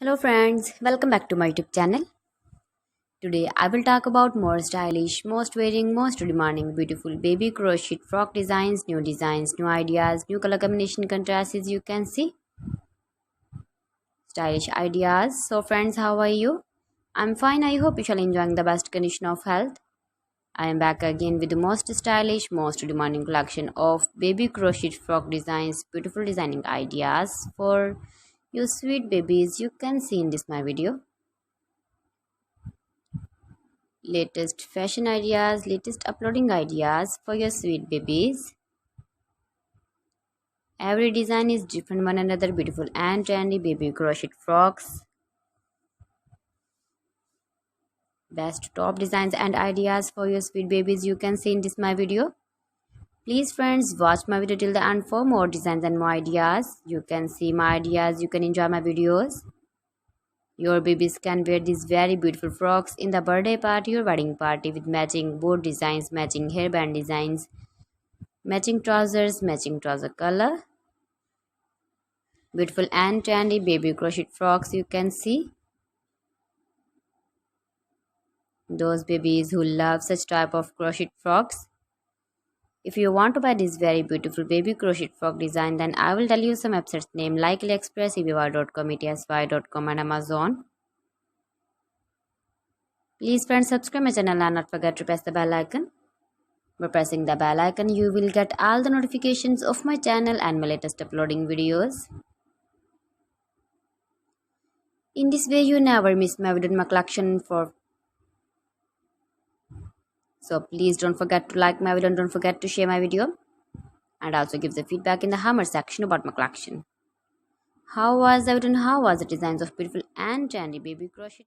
Hello friends, welcome back to my YouTube channel. Today I will talk about more stylish, most wearing, most demanding, beautiful baby crochet frock designs, new ideas, new color combination contrasts as you can see. Stylish ideas. So friends, how are you? I'm fine. I hope you shall enjoying the best condition of health. I am back again with the most stylish, most demanding collection of baby crochet frock designs, beautiful designing ideas for you sweet babies. You can see in this my video. Latest fashion ideas, latest uploading ideas for your sweet babies. Every design is different one another, beautiful and trendy baby crochet frocks. Best top designs and ideas for your sweet babies you can see in this my video. Please friends, watch my video till the end for more designs and more ideas. You can see my ideas, you can enjoy my videos. Your babies can wear these very beautiful frocks in the birthday party or wedding party with matching board designs, matching hairband designs, matching trousers, matching trouser color. Beautiful and trendy baby crochet frocks you can see. Those babies who love such type of crochet frocks. If you want to buy this very beautiful baby crochet frock design, then I will tell you some websites name like AliExpress, eBay.com, ETSY.com and Amazon. Please friends, subscribe my channel and not forget to press the bell icon. By pressing the bell icon, you will get all the notifications of my channel and my latest uploading videos. In this way, you never miss my video in my collection for. So please don't forget to like my video and don't forget to share my video. And also give the feedback in the hammer section about my collection. How was the video and how was the designs of beautiful and trendy baby crochet?